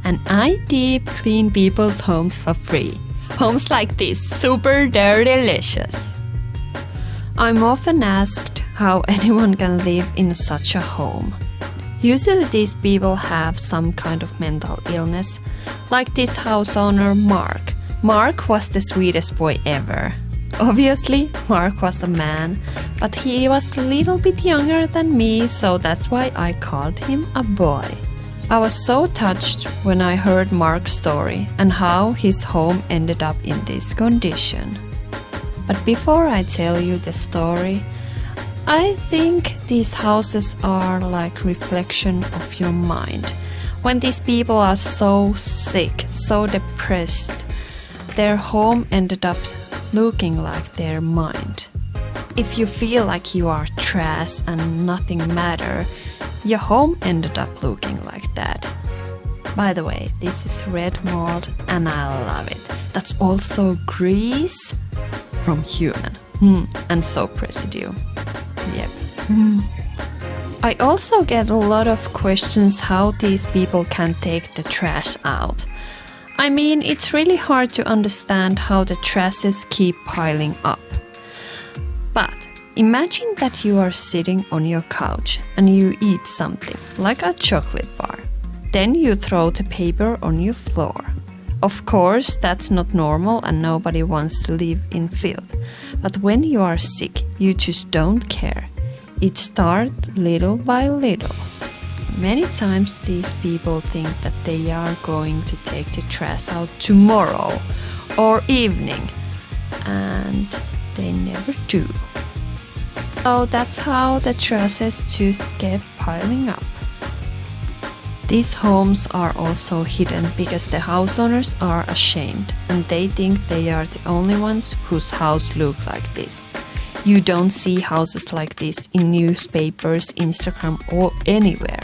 and I deep clean people's homes for free. Homes like this, super delicious. I'm often asked how anyone can live in such a home. Usually these people have some kind of mental illness, like this house owner Mark. Mark was the sweetest boy ever. Obviously, Mark was a man, but he was a little bit younger than me, so that's why I called him a boy. I was so touched when I heard Mark's story and how his home ended up in this condition. But before I tell you the story, I think these houses are like reflection of your mind. When these people are so sick, so depressed, their home ended up looking like their mind. If you feel like you are trash and nothing matter, your home ended up looking like that. By the way, this is red mold and I love it. That's also grease from human. And soap residue. Yep. I also get a lot of questions how these people can take the trash out. I mean, it's really hard to understand how the trashes keep piling up. But imagine that you are sitting on your couch and you eat something, like a chocolate bar. Then you throw the paper on your floor. Of course, that's not normal and nobody wants to live in filth. But when you are sick, you just don't care. It starts little by little. Many times these people think that they are going to take the trash out tomorrow or evening, and they never do. So that's how the trashes just kept piling up. These homes are also hidden because the house owners are ashamed and they think they are the only ones whose house look like this. You don't see houses like this in newspapers, Instagram or anywhere.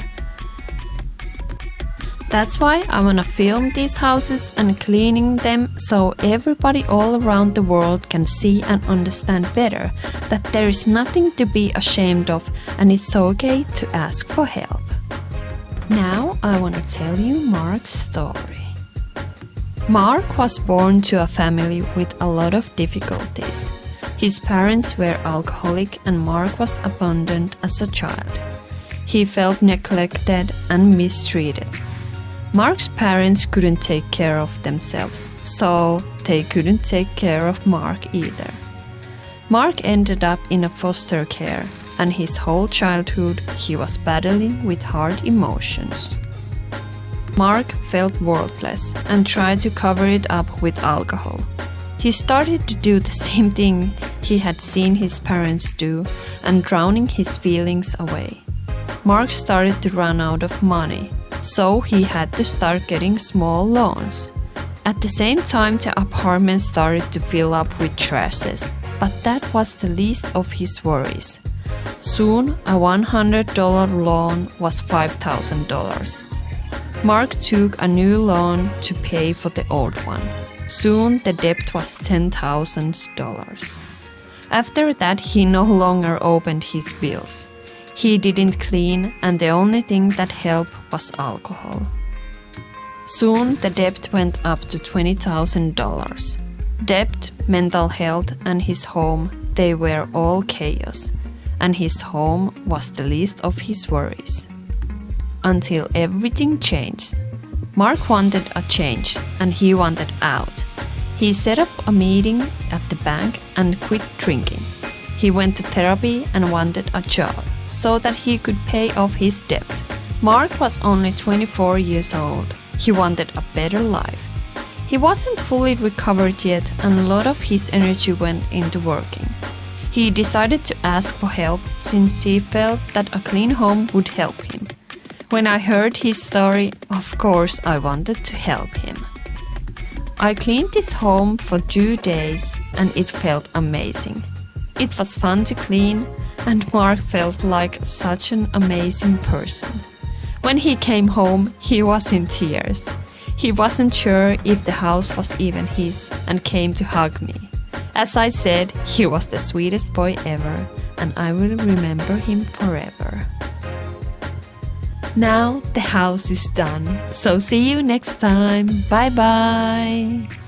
That's why I wanna film these houses and cleaning them so everybody all around the world can see and understand better that there is nothing to be ashamed of and it's okay to ask for help. Now I want to tell you Mark's story. Mark was born to a family with a lot of difficulties. His parents were alcoholic and Mark was abandoned as a child. He felt neglected and mistreated. Mark's parents couldn't take care of themselves, so they couldn't take care of Mark either. Mark ended up in a foster care, and his whole childhood he was battling with hard emotions. Mark felt worthless and tried to cover it up with alcohol. He started to do the same thing he had seen his parents do and drowning his feelings away. Mark started to run out of money, so he had to start getting small loans. At the same time, the apartment started to fill up with trashes, but that was the least of his worries. Soon, a $100 loan was $5,000. Mark took a new loan to pay for the old one. Soon, the debt was $10,000. After that, he no longer opened his bills. He didn't clean, and the only thing that helped was alcohol. Soon, the debt went up to $20,000. Debt, mental health, and his home, they were all chaos. And his home was the least of his worries. Until everything changed. Mark wanted a change, and he wanted out. He set up a meeting at the bank and quit drinking. He went to therapy and wanted a job, so that he could pay off his debt. Mark was only 24 years old. He wanted a better life. He wasn't fully recovered yet, and a lot of his energy went into working. He decided to ask for help since he felt that a clean home would help him. When I heard his story, of course I wanted to help him. I cleaned his home for 2 days and it felt amazing. It was fun to clean and Mark felt like such an amazing person. When he came home, he was in tears. He wasn't sure if the house was even his and came to hug me. As I said, he was the sweetest boy ever, and I will remember him forever. Now the house is done. So see you next time. Bye bye.